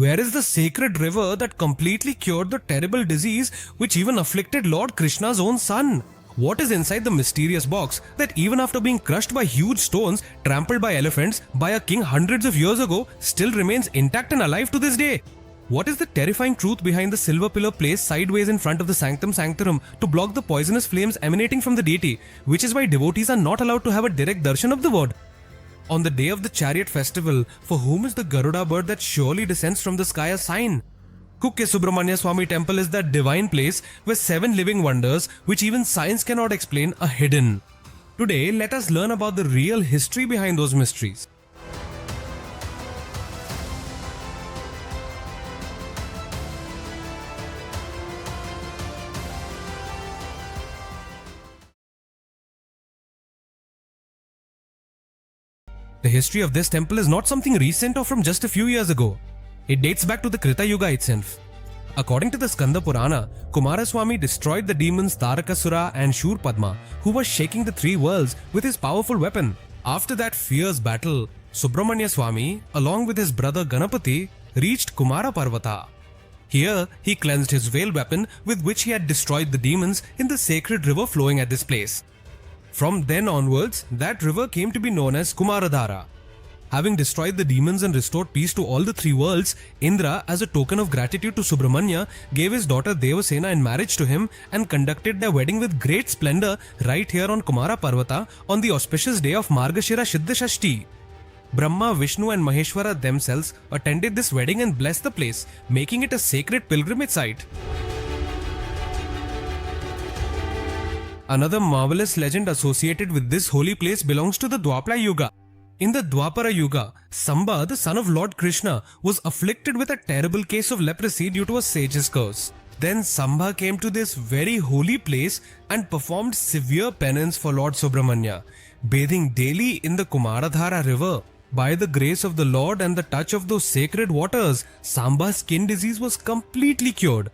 Where is the sacred river that completely cured the terrible disease which even afflicted Lord Krishna's own son? What is inside the mysterious box that even after being crushed by huge stones, trampled by elephants, by a king hundreds of years ago, still remains intact and alive to this day? What is the terrifying truth behind the silver pillar placed sideways in front of the Sanctum Sanctorum to block the poisonous flames emanating from the deity, which is why devotees are not allowed to have a direct darshan of the word? On the day of the chariot festival, for whom is the Garuda bird that surely descends from the sky a sign? Kukke Subramanya Swamy temple is that divine place where 7 living wonders, which even science cannot explain, are hidden. Today, let us learn about the real history behind those mysteries. The history of this temple is not something recent or from just a few years ago. It dates back to the Krita Yuga itself. According to the Skanda Purana, Kumara Swamy destroyed the demons Tarakasura and Shur Padma, who were shaking the 3 worlds with his powerful weapon. After that fierce battle, Subramanya Swamy, along with his brother Ganapati, reached Kumara Parvata. Here, he cleansed his veil weapon with which he had destroyed the demons in the sacred river flowing at this place. From then onwards, that river came to be known as Kumaradhara. Having destroyed the demons and restored peace to all the 3 worlds, Indra, as a token of gratitude to Subramanya, gave his daughter Devasena in marriage to him and conducted their wedding with great splendor right here on Kumara Parvata on the auspicious day of Margashira Shuddha Shashti. Brahma, Vishnu and Maheshwara themselves attended this wedding and blessed the place, making it a sacred pilgrimage site. Another marvelous legend associated with this holy place belongs to the Dwapara Yuga. In the Dwapara Yuga, Samba, the son of Lord Krishna, was afflicted with a terrible case of leprosy due to a sage's curse. Then Samba came to this very holy place and performed severe penance for Lord Subramanya, bathing daily in the Kumaradhara river. By the grace of the Lord and the touch of those sacred waters, Samba's skin disease was completely cured.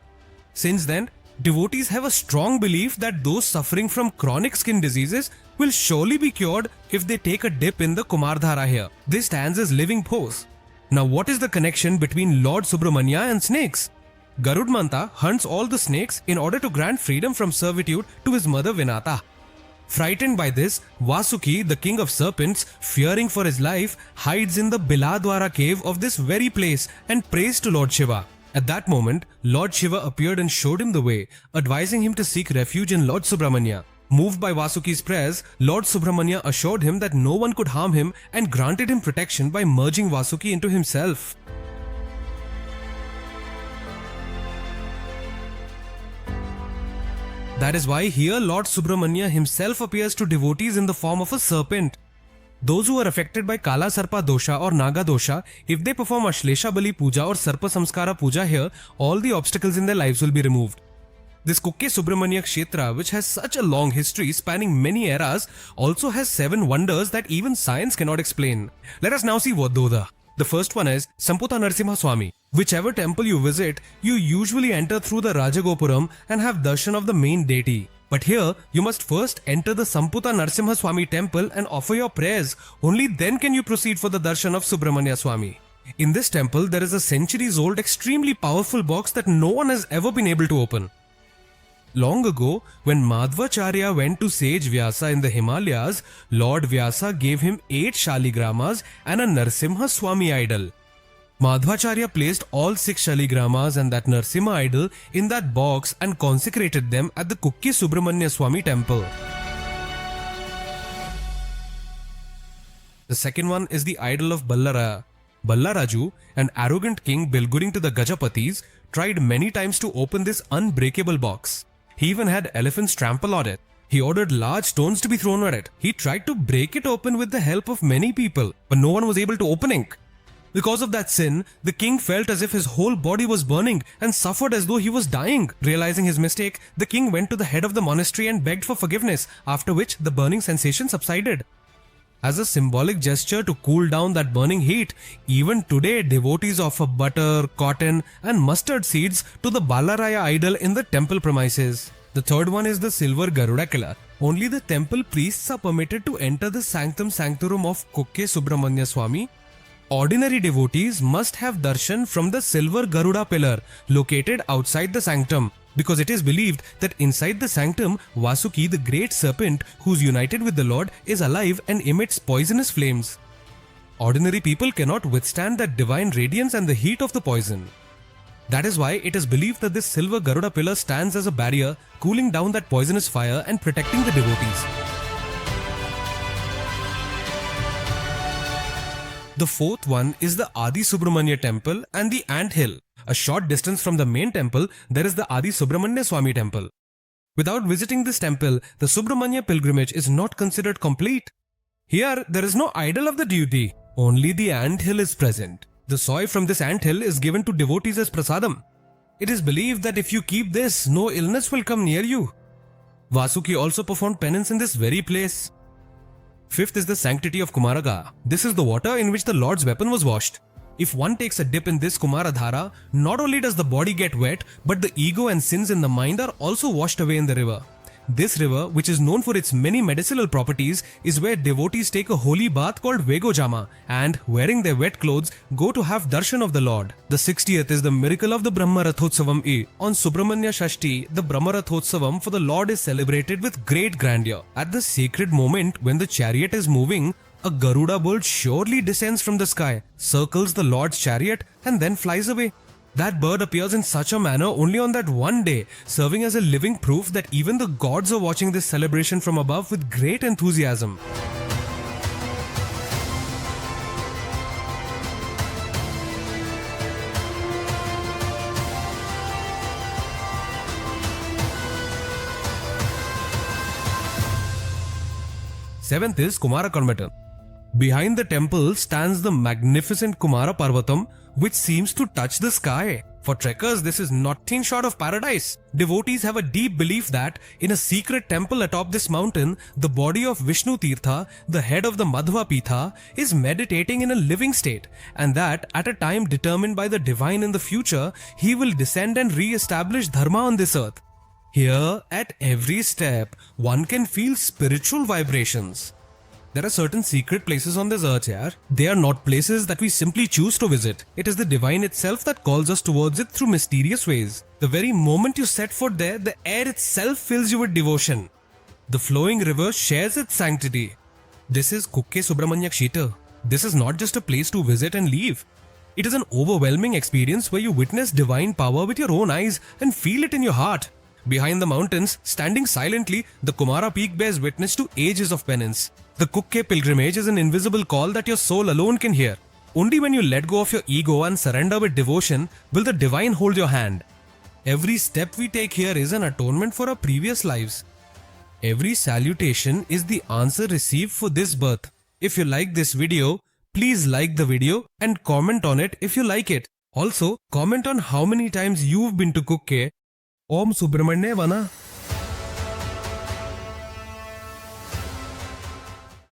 Since then, devotees have a strong belief that those suffering from chronic skin diseases will surely be cured if they take a dip in the Kumardhara here. This stands as living pose. Now what is the connection between Lord Subramanya and snakes? Garudmanta hunts all the snakes in order to grant freedom from servitude to his mother Vinata. Frightened by this, Vasuki, the king of serpents, fearing for his life, hides in the Biladwara cave of this very place and prays to Lord Shiva. At that moment, Lord Shiva appeared and showed him the way, advising him to seek refuge in Lord Subramanya. Moved by Vasuki's prayers, Lord Subramanya assured him that no one could harm him and granted him protection by merging Vasuki into himself. That is why here Lord Subramanya himself appears to devotees in the form of a serpent. Those who are affected by Kala Sarpa Dosha or Naga Dosha, if they perform Ashlesha Bali Puja or Sarpa Samskara Puja here, all the obstacles in their lives will be removed. This Kukke Subramanya Kshetra, which has such a long history spanning many eras, also has 7 wonders that even science cannot explain. Let us now see what those are. The first one is Samputa Narsimha Swamy. Whichever temple you visit, you usually enter through the Rajagopuram and have darshan of the main deity. But here, you must first enter the Samputa Narsimha Swamy temple and offer your prayers. Only then can you proceed for the darshan of Subramanya Swamy. In this temple, there is a centuries-old, extremely powerful box that no one has ever been able to open. Long ago, when Madhvacharya went to sage Vyasa in the Himalayas, Lord Vyasa gave him 8 Shaligramas and a Narsimha Swamy idol. Madhvacharya placed all 6 Shaligramas and that Narsimha idol in that box and consecrated them at the Kukke Subramanya Swamy temple. The second one is the idol of Ballaraya. Ballaraju, an arrogant king belonging to the Gajapatis, tried many times to open this unbreakable box. He even had elephants trample on it. He ordered large stones to be thrown at it. He tried to break it open with the help of many people, but no one was able to open it. Because of that sin, the king felt as if his whole body was burning and suffered as though he was dying. Realizing his mistake, the king went to the head of the monastery and begged for forgiveness, after which the burning sensation subsided. As a symbolic gesture to cool down that burning heat, even today devotees offer butter, cotton and mustard seeds to the Ballaraya idol in the temple premises. The third one is the silver Garuda killer. Only the temple priests are permitted to enter the Sanctum Sanctorum of Kukke Subramanya Swamy. Ordinary devotees must have darshan from the silver Garuda pillar located outside the sanctum, because it is believed that inside the sanctum, Vasuki, the great serpent who's united with the Lord, is alive and emits poisonous flames. Ordinary people cannot withstand that divine radiance and the heat of the poison. That is why it is believed that this silver Garuda pillar stands as a barrier, cooling down that poisonous fire and protecting the devotees. The fourth one is the Adi Subramanya temple and the ant hill. A short distance from the main temple, there is the Adi Subramanya Swamy temple. Without visiting this temple, the Subramanya pilgrimage is not considered complete. Here, there is no idol of the deity. Only the ant hill is present. The soy from this ant hill is given to devotees as prasadam. It is believed that if you keep this, no illness will come near you. Vasuki also performed penance in this very place. Fifth is the sanctity of Kumara. This is the water in which the Lord's weapon was washed. If one takes a dip in this Kumara Dhara, not only does the body get wet, but the ego and sins in the mind are also washed away in the river. This river, which is known for its many medicinal properties, is where devotees take a holy bath called Vegojama and, wearing their wet clothes, go to have darshan of the Lord. The 60th is the miracle of the Brahma Rathotsavam. On Subramanya Shashti, the Brahma Rathotsavam for the Lord is celebrated with great grandeur. At the sacred moment when the chariot is moving, a Garuda bird surely descends from the sky, circles the Lord's chariot and then flies away. That bird appears in such a manner only on that one day, serving as a living proof that even the gods are watching this celebration from above with great enthusiasm. Seventh is Kumara Karmatan. Behind the temple stands the magnificent Kumara Parvatam, which seems to touch the sky. For trekkers, this is nothing short of paradise. Devotees have a deep belief that in a secret temple atop this mountain, the body of Vishnu Tirtha, the head of the Madhva Pitha, is meditating in a living state, and that at a time determined by the divine in the future, he will descend and re-establish dharma on this earth. Here, at every step, one can feel spiritual vibrations. There are certain secret places on this earth here. They are not places that we simply choose to visit. It is the divine itself that calls us towards it through mysterious ways. The very moment you set foot there, the air itself fills you with devotion. The flowing river shares its sanctity. This is Kukke Subramanya Kshetra. This is not just a place to visit and leave. It is an overwhelming experience where you witness divine power with your own eyes and feel it in your heart. Behind the mountains, standing silently, the Kumara peak bears witness to ages of penance. The Kukke pilgrimage is an invisible call that your soul alone can hear. Only when you let go of your ego and surrender with devotion will the divine hold your hand. Every step we take here is an atonement for our previous lives. Every salutation is the answer received for this birth. If you like this video, please like the video and comment on it if you like it. Also, comment on how many times you've been to Kukke. Om Subramanya Vana.